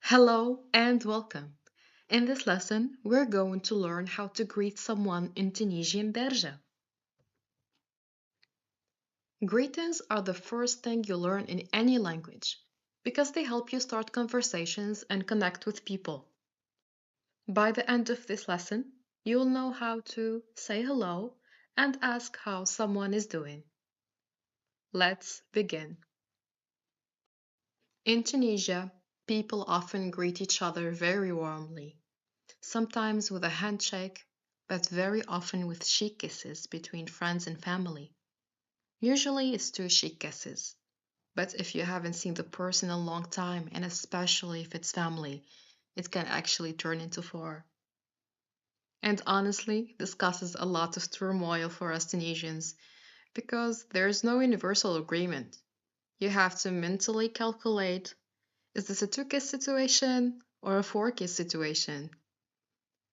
Hello and welcome. In this lesson, we're going to learn how to greet someone in Tunisian Darija. Greetings are the first thing you learn in any language because they help you start conversations and connect with people. By the end of this lesson, you'll know how to say hello and ask how someone is doing. Let's begin. In Tunisia, people often greet each other very warmly, sometimes with a handshake, but very often with cheek kisses between friends and family. Usually it's two cheek kisses, but if you haven't seen the person in a long time, and especially if it's family, it can actually turn into four. And honestly, this causes a lot of turmoil for us Tunisians because there's no universal agreement. You have to mentally calculate, is this a two kiss situation or a four kiss situation?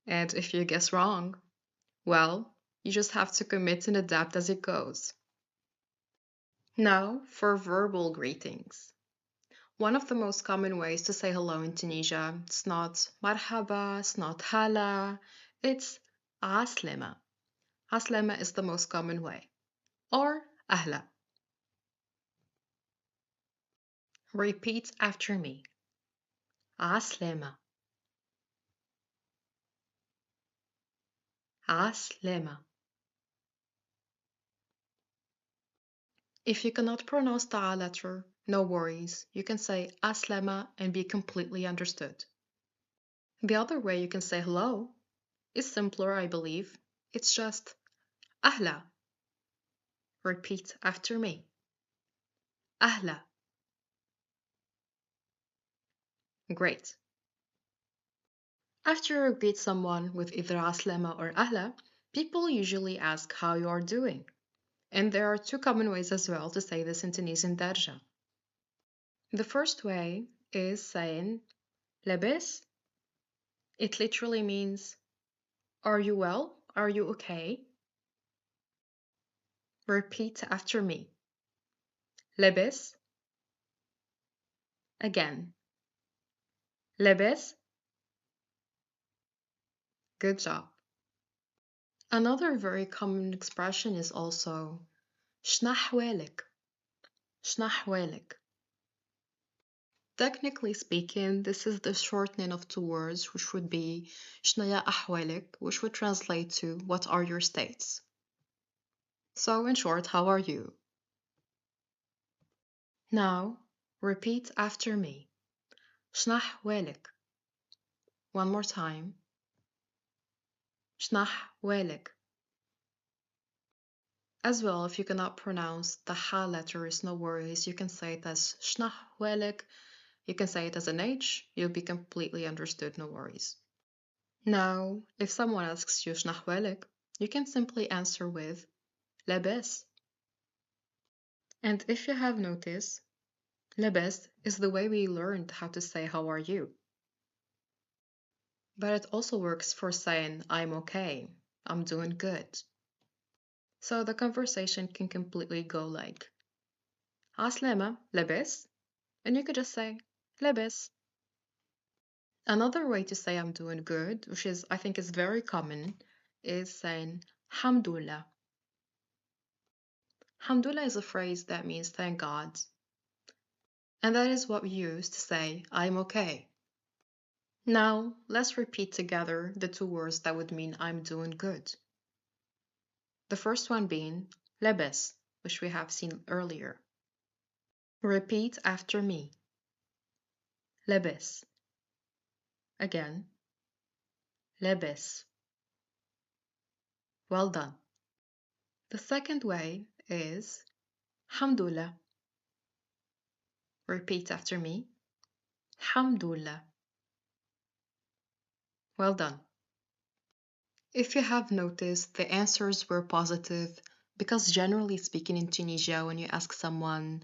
And if you guess wrong, well, you just have to commit and adapt as it goes. Now, for verbal greetings. One of the most common ways to say hello in Tunisia, it's not marhaba, it's not hala, it's aslema. Aslema is the most common way. Or ahla. Repeat after me. Aslema. Aslema. If you cannot pronounce the A letter, no worries. You can say aslema and be completely understood. The other way you can say hello is simpler, I believe. It's just ahla. Repeat after me. Ahla. Great. After you greet someone with either aslama or ahla, people usually ask how you are doing. And there are two common ways as well to say this in Tunisian Darja. The first way is saying labes. It literally means, are you well? Are you okay? Repeat after me. Labes. Again. Labes. Good job. Another very common expression is also شنحوالك. شنحوالك. Technically speaking, this is the shortening of two words, which would be شنيا أحوالك, which would translate to what are your states. So in short, how are you? Now, repeat after me. شنحوالك. One more time. شنحوالك. As well, if you cannot pronounce the ha letters, no worries. You can say it as شنحوالك. You can say it as an H. You'll be completely understood, no worries. Now, if someone asks you شنحوالك, you can simply answer with لاباس. And if you have noticed, لاباس is the way we learned how to say how are you. But it also works for saying I'm okay, I'm doing good. So the conversation can completely go like عسلامة لاباس, and you could just say لاباس. Another way to say I'm doing good, which is I think is very common, is saying Hamdulillah. Hamdulillah is a phrase that means thank God. And that is what we use to say I'm okay. Now, let's repeat together the two words that would mean I'm doing good. The first one being lebes, which we have seen earlier. Repeat after me. Lebes. Again. Lebes. Well done. The second way is Hamdulillah. Repeat after me. Hamdulillah. Well done. If you have noticed, the answers were positive because generally speaking in Tunisia, when you ask someone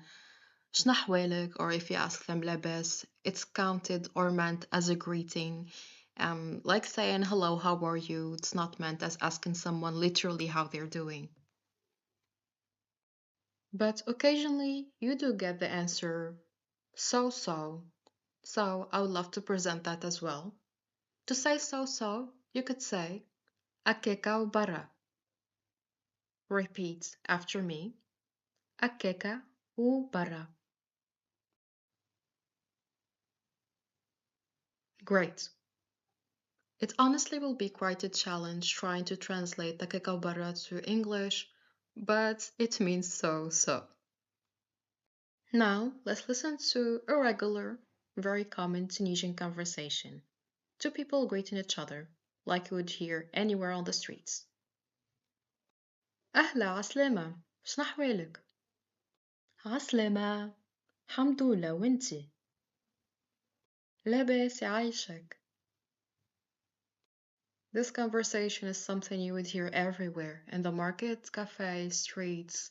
"شنحوالك" or if you ask them "لاباس," it's counted or meant as a greeting. Like saying hello, how are you? It's not meant as asking someone literally how they're doing. But occasionally you do get the answer so-so, So I would love to present that as well. To say so, you could say Akeka bara. Repeat after me. Akeka bara. Great. It honestly will be quite a challenge trying to translate Akeka bara to English, but it means so. Now, let's listen to a regular, very common Tunisian conversation. Two people greeting each other, like you would hear anywhere on the streets. أهلا عسلامة، شنو أحوالك؟ عسلامة، الحمد لله وانتي؟ لاباس يعيشك. This conversation is something you would hear everywhere in the markets, cafes, streets,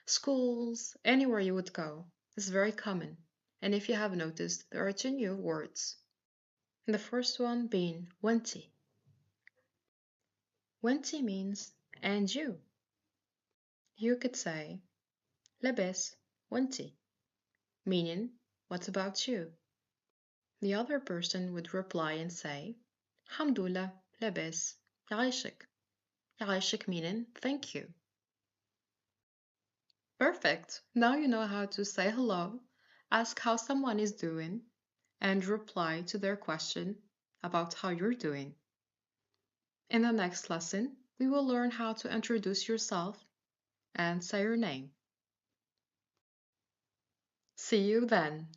schools, anywhere you would go. It's very common. And if you have noticed, there are two new words. The first one being wanti. Wanti means and you. You could say labes wanti, meaning what about you? The other person would reply and say Hamdullah labes يعيشك. يعيشك meaning thank you. Perfect. Now you know how to say hello, ask how someone is doing, and reply to their question about how you're doing. In the next lesson, we will learn how to introduce yourself and say your name. See you then.